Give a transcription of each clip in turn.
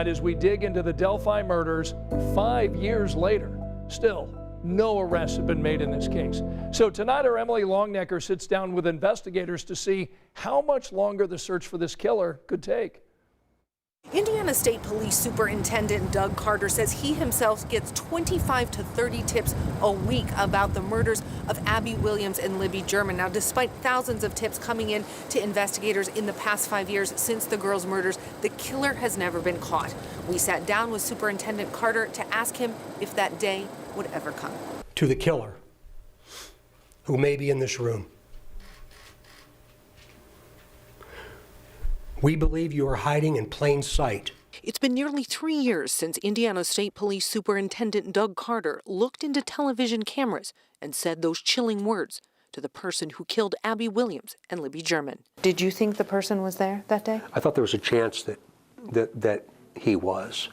As we dig into the Delphi murders 5 years later, still no arrests have been made in this case. So tonight our Emily Longnecker sits down with investigators to see how much longer the search for this killer could take. Indiana State Police Superintendent Doug Carter says he himself gets 25 to 30 tips a week about the murders of Abby Williams and Libby German. Now, despite thousands of tips coming in to investigators in the past 5 years since the girls' murders, the killer has never been caught. We sat down with Superintendent Carter to ask him if that day would ever come. To the killer, who may be in this room, we believe you are hiding in plain sight. It's been nearly 3 years since Indiana State Police Superintendent Doug Carter looked into television cameras and said those chilling words to the person who killed Abby Williams and Libby German. Did you think the person was there that day? I thought there was a chance that he was,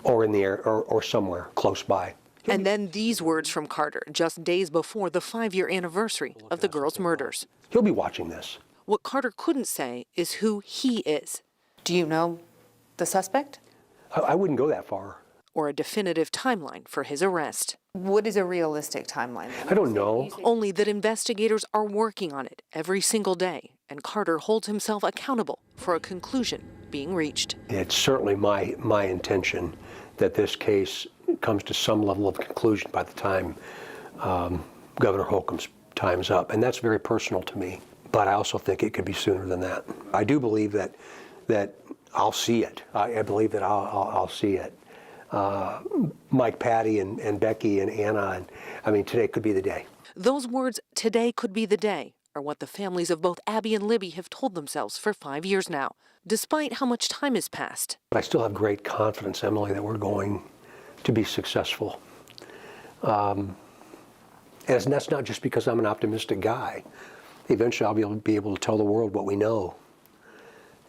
or in the air, or somewhere close by. And then these words from Carter just days before the 5-year anniversary of the girls' murders. He'll be watching this. What Carter couldn't say is who he is. Do you know the suspect? I wouldn't go that far. Or a definitive timeline for his arrest. What is a realistic timeline? I don't know. Only that investigators are working on it every single day, and Carter holds himself accountable for a conclusion being reached. It's certainly my intention that this case comes to some level of conclusion by the time Governor Holcomb's time's up, and that's very personal to me. But I also think it could be sooner than that. I do believe that I'll see it. I believe that I'll see it. Mike, Patty, and Becky, and Anna, and I mean, today could be the day. Those words, "today could be the day," are what the families of both Abby and Libby have told themselves for 5 years now, despite how much time has passed. But I still have great confidence, Emily, that we're going to be successful. And that's not just because I'm an optimistic guy. Eventually I'll be able to tell the world what we know.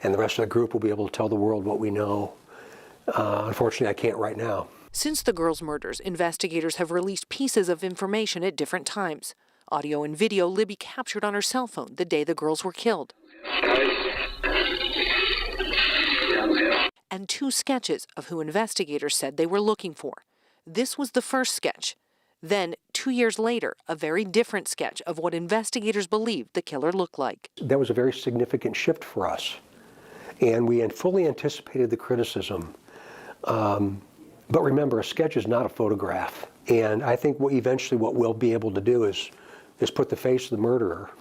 And the rest of the group will be able to tell the world what we know. Unfortunately, I can't right now. Since the girls' murders, investigators have released pieces of information at different times. Audio and video Libby captured on her cell phone the day the girls were killed. And 2 sketches of who investigators said they were looking for. This was the first sketch. Then, 2 years later, a very different sketch of what investigators believed the killer looked like. That was a very significant shift for us. And we had fully anticipated the criticism. But remember, a sketch is not a photograph. And I think eventually what we'll be able to do is put the face of the murderer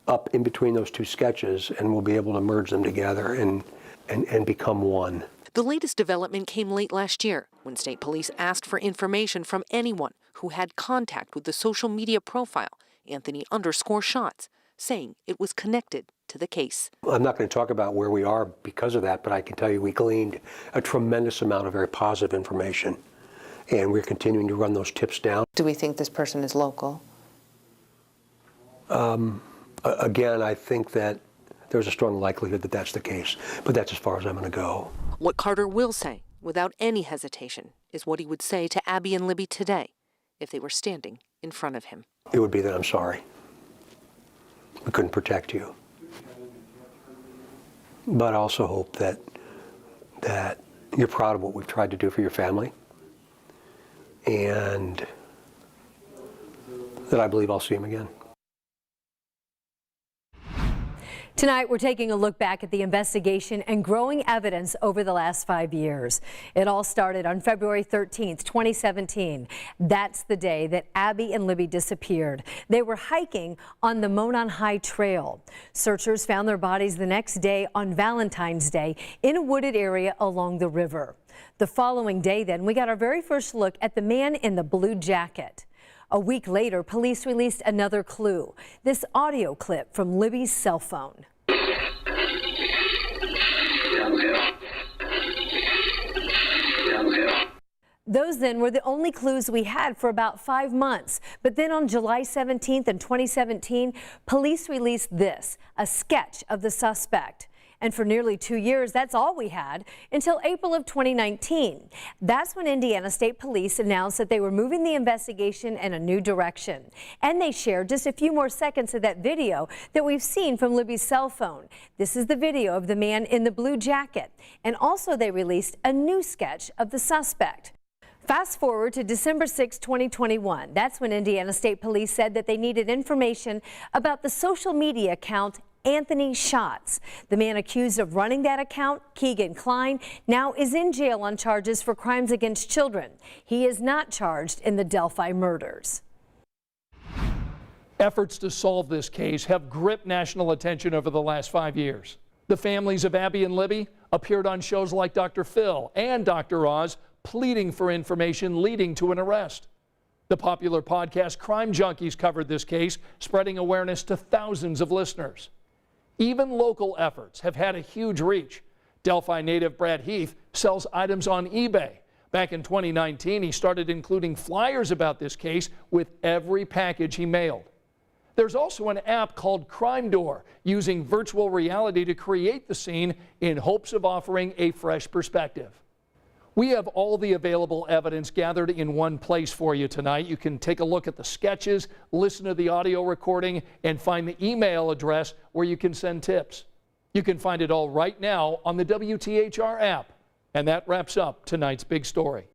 up in between those 2 sketches, and we'll be able to merge them together and become one. The latest development came late last year when state police asked for information from anyone who had contact with the social media profile Anthony_Shots, saying it was connected to the case. I'm not going to talk about where we are because of that, but I can tell you we gleaned a tremendous amount of very positive information, and we're continuing to run those tips down. Do we think this person is local? Again, I think that there's a strong likelihood that that's the case, but that's as far as I'm going to go. What Carter will say, without any hesitation, is what he would say to Abby and Libby today if they were standing in front of him. It would be that I'm sorry. We couldn't protect you. But I also hope that you're proud of what we've tried to do for your family, and that I believe I'll see him again. Tonight, we're taking a look back at the investigation and growing evidence over the last 5 years. It all started on February 13th, 2017. That's the day that Abby and Libby disappeared. They were hiking on the Monon High Trail. Searchers found their bodies the next day on Valentine's Day in a wooded area along the river. The following day, then, we got our very first look at the man in the blue jacket. A week later, police released another clue, this audio clip from Libby's cell phone. Those then were the only clues we had for about 5 months. But then on July 17th in 2017, police released this, a sketch of the suspect. And for nearly 2 years, that's all we had until April of 2019. That's when Indiana State Police announced that they were moving the investigation in a new direction. And they shared just a few more seconds of that video that we've seen from Libby's cell phone. This is the video of the man in the blue jacket. And also they released a new sketch of the suspect. Fast forward to December 6, 2021. That's when Indiana State Police said that they needed information about the social media account Anthony Shots. The man accused of running that account, Keegan Klein, now is in jail on charges for crimes against children. He is not charged in the Delphi murders. Efforts to solve this case have gripped national attention over the last 5 years. The families of Abby and Libby appeared on shows like Dr. Phil and Dr. Oz, pleading for information leading to an arrest. The popular podcast Crime Junkies covered this case, spreading awareness to thousands of listeners. Even local efforts have had a huge reach. Delphi native Brad Heath sells items on eBay. Back in 2019, he started including flyers about this case with every package he mailed. There's also an app called Crime Door, using virtual reality to create the scene in hopes of offering a fresh perspective. We have all the available evidence gathered in one place for you tonight. You can take a look at the sketches, listen to the audio recording, and find the email address where you can send tips. You can find it all right now on the WTHR app. And that wraps up tonight's big story.